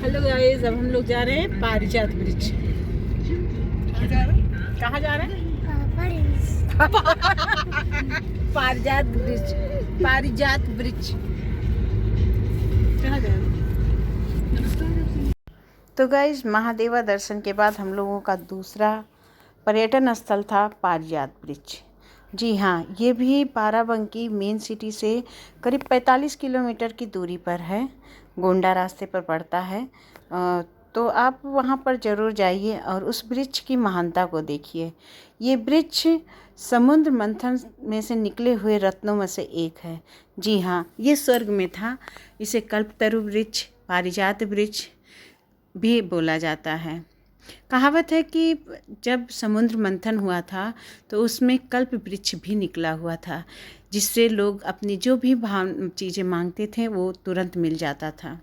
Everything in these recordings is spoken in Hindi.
हेलो गाइस, अब हम लोग जा रहे हैं पारिजात ब्रिज। कहाँ जा रहे हैं? पारिजात ब्रिज। पारिजात ब्रिज कहाँ जा रहे हैं? तो गाइस, महादेवा दर्शन के बाद हम लोगों का दूसरा पर्यटन स्थल था पारिजात ब्रिज। जी हाँ, ये भी बाराबंकी मेन सिटी से करीब 45 किलोमीटर की दूरी पर है, गोंडा रास्ते पर पड़ता है। तो आप वहाँ पर ज़रूर जाइए और उस ब्रिज की महानता को देखिए। ये ब्रिज समुद्र मंथन में से निकले हुए रत्नों में से एक है। जी हाँ, ये स्वर्ग में था। इसे कल्पतरु ब्रिज, पारिजात ब्रिज भी बोला जाता है। कहावत है कि जब समुद्र मंथन हुआ था तो उसमें कल्प वृक्ष भी निकला हुआ था, जिससे लोग अपनी जो भी चीज़ें मांगते थे वो तुरंत मिल जाता था।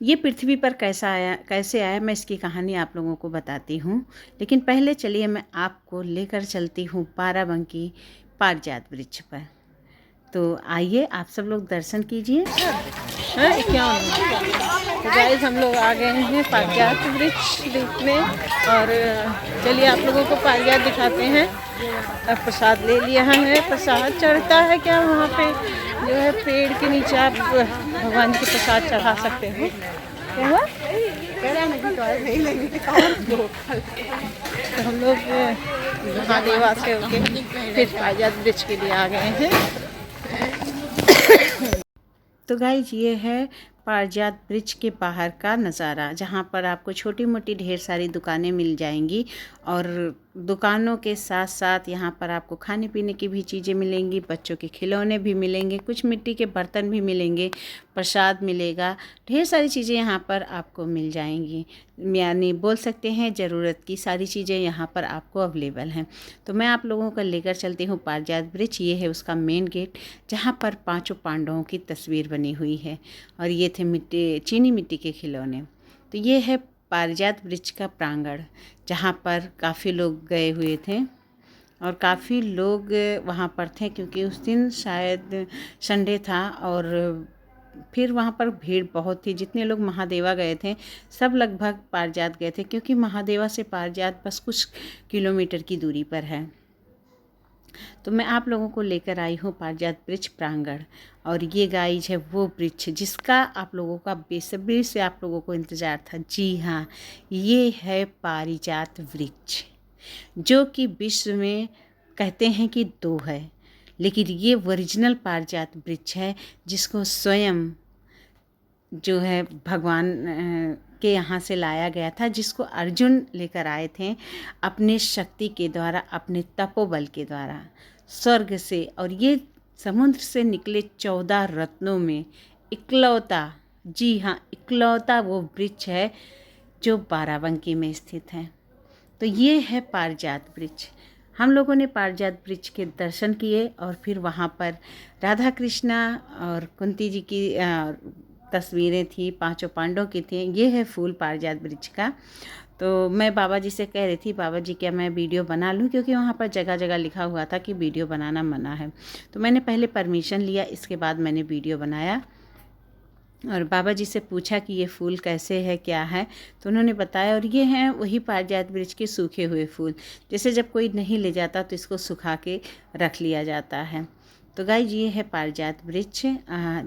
ये पृथ्वी पर कैसे आया मैं इसकी कहानी आप लोगों को बताती हूँ, लेकिन पहले चलिए मैं आपको लेकर चलती हूँ बाराबंकी पारिजात ब्रिज पर। तो आइए आप सब लोग दर्शन कीजिए। क्या तो गाइस, हम लोग आ गए हैं पारिजात ब्रिज देखने, और चलिए आप लोगों को पारिजात दिखाते हैं। अब प्रसाद ले लिया है, प्रसाद चढ़ता है क्या वहाँ पे जो है पेड़ के नीचे आप भगवान के प्रसाद चढ़ा सकते हो। क्या हुआ? तो हम लोग महादेवा से होके फिर पारिजात ब्रिज के लिए आ गए हैं। तो गाइज, ये है पारिजात ब्रिज के बाहर का नज़ारा, जहाँ पर आपको छोटी मोटी ढेर सारी दुकानें मिल जाएंगी, और दुकानों के साथ साथ यहाँ पर आपको खाने पीने की भी चीज़ें मिलेंगी, बच्चों के खिलौने भी मिलेंगे, कुछ मिट्टी के बर्तन भी मिलेंगे, प्रसाद मिलेगा, ढेर सारी चीज़ें यहाँ पर आपको मिल जाएंगी। यानी बोल सकते हैं ज़रूरत की सारी चीज़ें यहाँ पर आपको अवेलेबल हैं। तो मैं आप लोगों को लेकर चलती हूँ पारिजात ब्रिज। ये है उसका मेन गेट, जहाँ पर 5 पांडवों की तस्वीर बनी हुई है, और ये थे चीनी मिट्टी के खिलौने। तो ये है पारिजात ब्रिज का प्रांगण, जहाँ पर काफ़ी लोग गए हुए थे, और काफ़ी लोग वहाँ पर थे क्योंकि उस दिन शायद संडे था, और फिर वहाँ पर भीड़ बहुत थी। जितने लोग महादेवा गए थे सब लगभग पारिजात गए थे, क्योंकि महादेवा से पारिजात बस कुछ किलोमीटर की दूरी पर है। तो मैं आप लोगों को लेकर आई हूँ पारिजात ब्रिज प्रांगण, और ये गाइज है वो ब्रिज जिसका आप लोगों का बेसब्री से आप लोगों को इंतज़ार था। जी हाँ, ये है पारिजात वृक्ष, जो कि विश्व में कहते हैं कि 2 है, लेकिन ये ओरिजिनल पारिजात वृक्ष है, जिसको स्वयं जो है भगवान के यहाँ से लाया गया था, जिसको अर्जुन लेकर आए थे अपने शक्ति के द्वारा, अपने तपोबल के द्वारा स्वर्ग से। और ये समुद्र से निकले 14 रत्नों में इकलौता, जी हाँ इकलौता वो वृक्ष है जो बाराबंकी में स्थित है। तो ये है पारिजात ब्रिज। हम लोगों ने पारिजात ब्रिज के दर्शन किए, और फिर वहाँ पर राधा कृष्णा और कुंती जी की तस्वीरें थी, 5 पांडवों की थी। ये है फूल पारिजात ब्रिज का। तो मैं बाबा जी से कह रही थी, बाबा जी क्या मैं वीडियो बना लूँ, क्योंकि वहाँ पर जगह जगह लिखा हुआ था कि वीडियो बनाना मना है। तो मैंने पहले परमिशन लिया, इसके बाद मैंने वीडियो बनाया, और बाबा जी से पूछा कि ये फूल कैसे है क्या है, तो उन्होंने बताया। और ये हैं वही पारिजात ब्रिज के सूखे हुए फूल, जैसे जब कोई नहीं ले जाता तो इसको सुखा के रख लिया जाता है। तो गाइस, ये है पारिजात ब्रिज,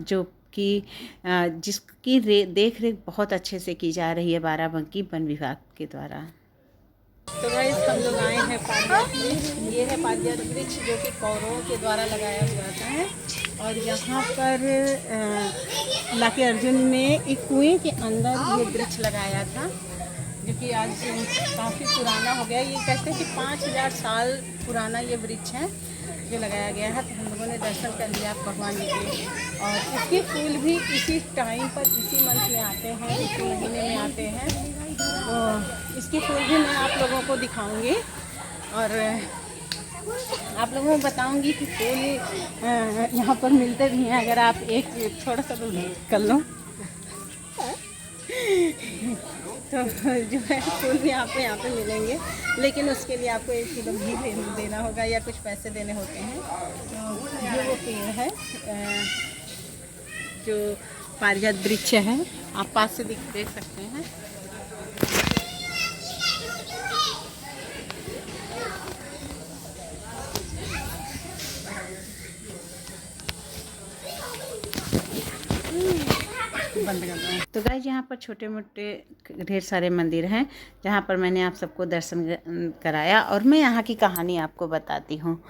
जो कि जिसकी देख रेख बहुत अच्छे से की जा रही है बाराबंकी वन विभाग के द्वारा। तो गाइस, हम लोग आए हैं पारिजात ब्रिज। ये है पारिजात ब्रिज जो कि कौरवों के द्वारा लगाया हुआ था, और यहाँ पर लाके अर्जुन ने एक कुएं के अंदर ये वृक्ष लगाया था, जो कि आज काफ़ी पुराना हो गया। ये कहते हैं कि 5000 साल पुराना ये वृक्ष है जो लगाया गया है। तो हम लोगों ने दर्शन कर लिया भगवान जी के, और इसके फूल भी इसी टाइम पर, इसी मंथ में आते हैं, इसी महीने में आते हैं। तो इसके फूल भी मैं आप लोगों को दिखाऊंगी, और आप लोगों को बताऊंगी कि फूल यहाँ पर मिलते भी हैं। अगर आप एक थोड़ा सा कर लो तो जो है फूल भी यहाँ पे मिलेंगे, लेकिन उसके लिए आपको 1 किलो घी देना होगा या कुछ पैसे देने होते हैं। तो ये वो पेड़ है जो पारिजात वृक्ष है, आप पास से देख सकते हैं। बंद कर दो। तो गाइस यहाँ पर छोटे मोटे ढेर सारे मंदिर हैं जहाँ पर मैंने आप सबको दर्शन कराया, और मैं यहाँ की कहानी आपको बताती हूँ।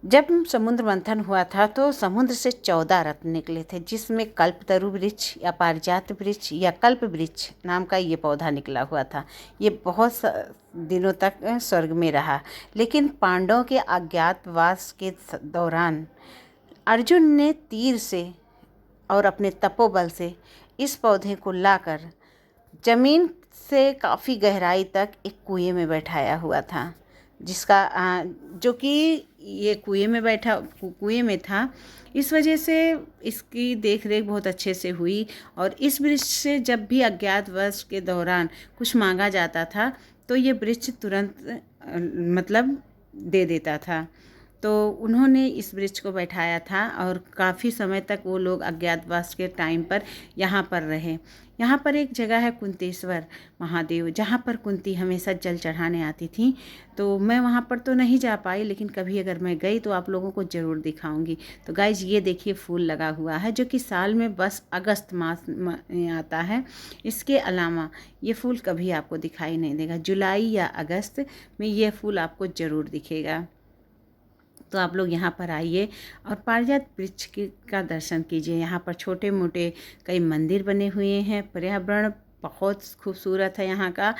जब समुद्र मंथन हुआ था तो समुद्र से 14 रत्न निकले थे, जिसमें कल्पतरु वृक्ष या पारिजात वृक्ष या कल्प वृक्ष नाम का ये पौधा निकला हुआ था। ये बहुत दिनों तक स्वर्ग में रहा, लेकिन पांडवों के अज्ञातवास के दौरान अर्जुन ने तीर से और अपने तपोबल से इस पौधे को लाकर जमीन से काफ़ी गहराई तक एक कुएं में बैठाया हुआ था, जिसका जो कि ये कुएं में था। इस वजह से इसकी देख रेख बहुत अच्छे से हुई, और इस वृक्ष से जब भी अज्ञातवास के दौरान कुछ मांगा जाता था तो ये वृक्ष तुरंत मतलब दे देता था। तो उन्होंने इस वृक्ष को बैठाया था, और काफ़ी समय तक वो लोग अज्ञातवास के टाइम पर यहाँ पर रहे। यहाँ पर एक जगह है कुंतेश्वर महादेव, जहाँ पर कुंती हमेशा जल चढ़ाने आती थी। तो मैं वहाँ पर तो नहीं जा पाई, लेकिन कभी अगर मैं गई तो आप लोगों को ज़रूर दिखाऊंगी। तो गाइज ये देखिए फूल लगा हुआ है, जो कि साल में बस अगस्त मास में आता है। इसके अलावा ये फूल कभी आपको दिखाई नहीं देगा। जुलाई या अगस्त में ये फूल आपको ज़रूर दिखेगा। तो आप लोग यहाँ पर आइए और पारिजात वृक्ष का दर्शन कीजिए। यहाँ पर छोटे मोटे कई मंदिर बने हुए हैं। पर्यावरण बहुत खूबसूरत है यहाँ का।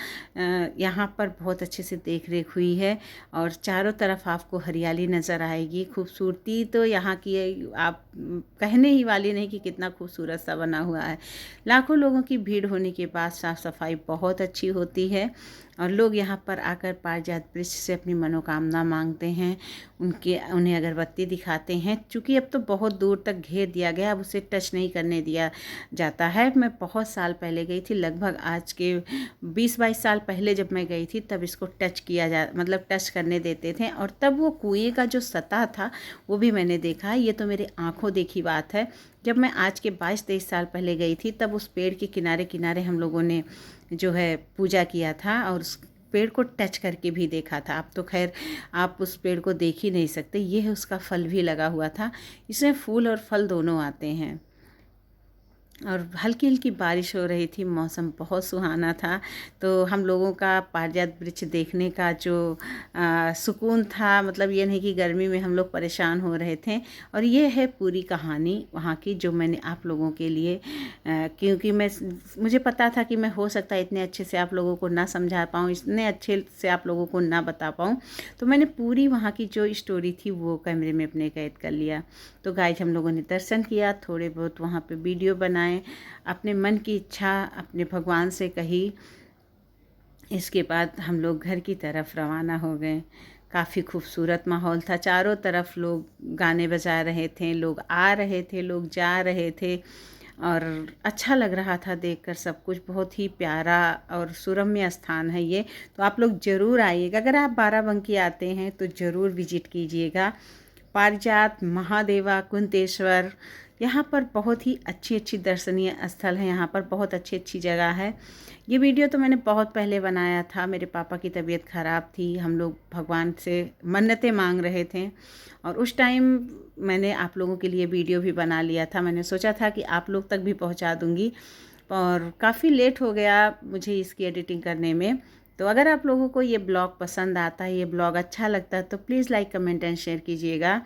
यहाँ पर बहुत अच्छे से देख रेख हुई है, और चारों तरफ आपको हरियाली नज़र आएगी। खूबसूरती तो यहाँ की आप कहने ही वाली नहीं कि कितना खूबसूरत सा बना हुआ है। लाखों लोगों की भीड़ होने के बाद साफ़ सफाई बहुत अच्छी होती है, और लोग यहाँ पर आकर पारिजात वृक्ष से अपनी मनोकामना मांगते हैं। उन्हें अगरबत्ती दिखाते हैं। चूँकि अब तो बहुत दूर तक घेर दिया गया, अब उसे टच नहीं करने दिया जाता है। मैं बहुत साल पहले गई थी, लगभग आज के 20-22 साल पहले जब मैं गई थी, तब इसको टच टच करने देते थे, और तब वो कुएं का जो सतह था वो भी मैंने देखा है। ये तो मेरी आँखों देखी बात है। जब मैं आज के 22-23 साल पहले गई थी, तब उस पेड़ के किनारे किनारे हम लोगों ने जो है पूजा किया था, और उस पेड़ को टच करके भी देखा था। अब तो खैर आप उस पेड़ को देख ही नहीं सकते। ये है उसका फल भी लगा हुआ था। इसमें फूल और फल दोनों आते हैं, और हल्की हल्की बारिश हो रही थी। मौसम बहुत सुहाना था। तो हम लोगों का पारिजात वृक्ष देखने का जो सुकून था, मतलब ये नहीं कि गर्मी में हम लोग परेशान हो रहे थे। और ये है पूरी कहानी वहाँ की, जो मैंने आप लोगों के लिए क्योंकि मुझे पता था कि मैं हो सकता है इतने अच्छे से आप लोगों को ना समझा पाऊँ, इतने अच्छे से आप लोगों को ना बता पाऊँ। तो मैंने पूरी वहाँ की जो स्टोरी थी वो कैमरे में अपने कैद कर लिया। तो गाइस हम लोगों ने दर्शन किया, थोड़े बहुत वहाँ पे वीडियो बनाए, अपने मन की इच्छा अपने भगवान से कही। इसके बाद हम लोग घर की तरफ रवाना हो गए। काफ़ी खूबसूरत माहौल था। चारों तरफ लोग गाने बजा रहे थे, लोग आ रहे थे, लोग जा रहे थे, और अच्छा लग रहा था देखकर सब कुछ। बहुत ही प्यारा और सुरम्य स्थान है ये। तो आप लोग ज़रूर आइएगा। अगर आप बाराबंकी आते हैं तो ज़रूर विजिट कीजिएगा। पारिजात, महादेवा, कुंतेश्वर, यहाँ पर बहुत ही अच्छी अच्छी दर्शनीय स्थल है। यहाँ पर बहुत अच्छी अच्छी जगह है। ये वीडियो तो मैंने बहुत पहले बनाया था। मेरे पापा की तबीयत ख़राब थी, हम लोग भगवान से मन्नतें मांग रहे थे, और उस टाइम मैंने आप लोगों के लिए वीडियो भी बना लिया था। मैंने सोचा था कि आप लोग तक भी पहुँचा दूँगी, और काफ़ी लेट हो गया मुझे इसकी एडिटिंग करने में। तो अगर आप लोगों को ये ब्लॉग पसंद आता है, ये ब्लॉग अच्छा लगता है, तो please like, comment and share कीजिएगा,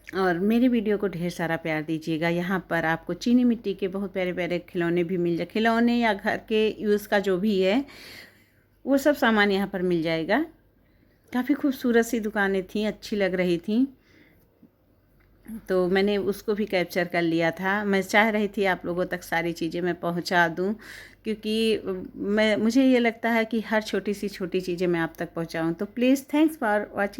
और मेरी वीडियो को ढेर सारा प्यार दीजिएगा। यहाँ पर आपको चीनी मिट्टी के बहुत प्यारे प्यारे खिलौने भी मिल जाए। खिलौने या घर के यूज़ का जो भी है वो सब सामान यहाँ पर मिल जाएगा। काफ़ी खूबसूरत सी दुकानें थीं, अच्छी लग रही थी, तो मैंने उसको भी कैप्चर कर लिया था। मैं चाह रही थी आप लोगों तक सारी चीज़ें मैं पहुंचा दूं, क्योंकि मुझे ये लगता है कि हर छोटी सी छोटी चीज़ें मैं आप तक पहुंचाऊं। तो प्लीज़, थैंक्स फॉर वॉचिंग।